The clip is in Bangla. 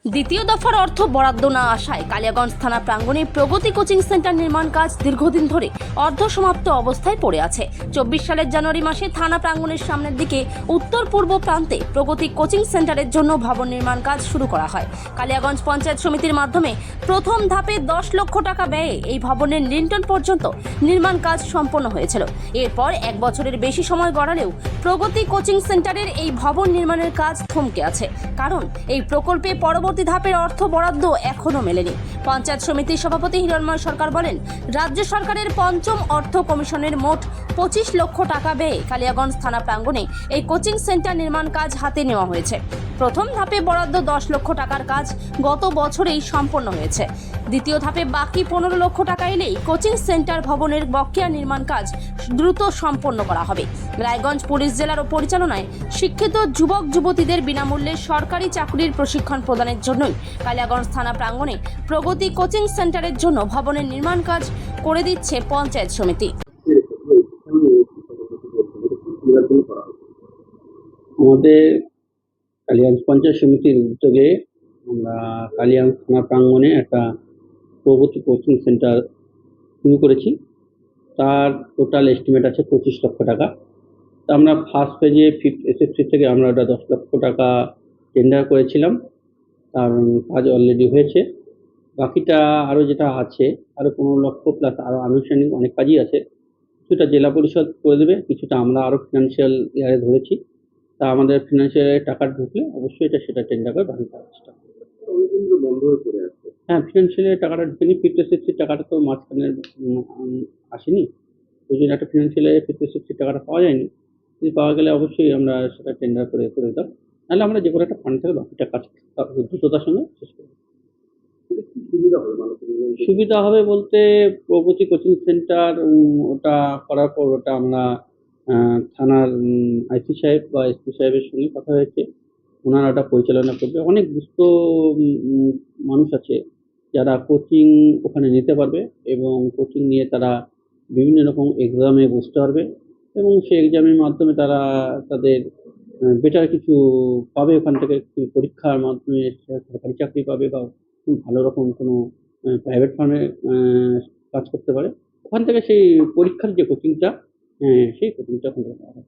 দ্বিতীয় দফার অর্থ বরাদ্দ না আসায় কালিয়াগঞ্জ থানা প্রাঙ্গণে প্রগতি কোচিং সেন্টার নির্মাণ কাজ দীর্ঘদিন ধরে অর্ধসমাপ্ত অবস্থায় পড়ে আছে। 24 সালের জানুয়ারি মাসে থানা প্রাঙ্গণের সামনের দিকে উত্তর পূর্ব প্রান্তে প্রগতি কোচিং সেন্টারের জন্য ভবন নির্মাণ কাজ শুরু করা হয়। কালিয়াগঞ্জ পঞ্চায়েত সমিতির মাধ্যমে প্রথম ধাপে 10 লক্ষ টাকা ব্যয়ে এই ভবনের লিন্টন পর্যন্ত নির্মাণ কাজ সম্পন্ন হয়েছিল। এরপর 1 বছরের বেশি সময় গড়ালেও প্রগতি কোচিং সেন্টারের এই ভবন নির্মাণের কাজ থমকে আছে, কারণ এই প্রকল্পে পরবর্তী ধাপের অর্থ বরাদ্দ এখনো মেলেনি। পঞ্চায়েত সমিতির সভাপতি হিরণময় সরকার বলেন, রাজ্য সরকারের পঞ্চম অর্থ কমিশনের মোট 25 লক্ষ টাকা ব্যয়ে কালিয়াগঞ্জ থানা প্রাঙ্গণে এই কোচিং সেন্টার নির্মাণ কাজ হাতে নেওয়া হয়েছে। প্রথম ধাপে বরাদ্দ 10 লক্ষ টাকার কাজ গত বছরেই সম্পন্ন হয়েছে। দ্বিতীয় ধাপে বাকি 15 লক্ষ টাকা এলেই কোচিং সেন্টার ভবনের বকেয়া নির্মাণ কাজ দ্রুত সম্পন্ন করা হবে। রায়গঞ্জ পুলিশ জেলার পরিচালনায় শিক্ষিত যুবক যুবতীদের বিনামূল্যে সরকারি চাকরির প্রশিক্ষণ প্রদানের জন্যই কালিয়াগঞ্জ থানা প্রাঙ্গণে প্রগতি কোচিং সেন্টারের জন্য ভবনের নির্মাণ কাজ করে দিচ্ছে পঞ্চায়েত সমিতি। আমাদের কালিয়াগঞ্জ পঞ্চায়েত সমিতির উদ্যোগে আমরা কালিয়াগঞ্জ থানা প্রাঙ্গণে একটা প্রগতি কোচিং সেন্টার শুরু করেছি। তার টোটাল এস্টিমেট আছে 25 লক্ষ টাকা। তা আমরা ফার্স্ট ফেজে এসএসসি থেকে আমরা ওটা 10 লক্ষ টাকা টেন্ডার করেছিলাম, তার কাজ অলরেডি হয়েছে। বাকিটা আরও যেটা আছে আরও 15 লক্ষ প্লাস আরও আনুষ্ঠানিক অনেক কাজই আছে। কিছুটা জেলা পরিষদ করে দেবে, কিছুটা আমরা আরও ফিনান্সিয়াল ইয়ারে ধরেছি। তা আমাদের ফিনান্সিয়াল টাকা ঢুকলে অবশ্যই সেটা টেন্ডার করে বাকি কাজটা বন্ধ হয়ে পড়ে আছে। হ্যাঁ, ফিনান্সিয়াল টাকাটা ঢুকেনি, ফিফটি টাকাটা তো মাঝখানে আসেনি, ওই জন্য একটা ফিনান্সিয়াল ফিফটি টাকাটা পাওয়া যায়নি। যদি পাওয়া গেলে অবশ্যই আমরা সেটা টেন্ডার করে দিতাম, নাহলে আমরা যে কোনো একটা ফান্ড থেকে বাকিটা কাজ দ্রুততার সঙ্গে শেষ করব। সুবিধা হবে বলতে প্রগতি কোচিং সেন্টার ওটা করার পর ওটা আমরা থানার আইসি সাহেব বা এসপি সাহেবের সঙ্গে কথা হয়েছে, ওনারা ওটা পরিচালনা করবে। অনেক দুস্থ মানুষ আছে যারা কোচিং ওখানে নিতে পারবে এবং কোচিং নিয়ে তারা বিভিন্ন রকম এক্সামে বসতে পারবে এবং সেই এক্সামের মাধ্যমে তারা তাদের বেটার কিছু পাবে। ওখান থেকে পরীক্ষার মাধ্যমে সরকারি চাকরি পাবে বা ভালো রকম কোনো প্রাইভেট ফার্মে কাজ করতে পারে। ওখান থেকে সেই পরীক্ষার যে কোচিংটা, সেই কোচিংটা ওখান থেকে পাওয়া হয়।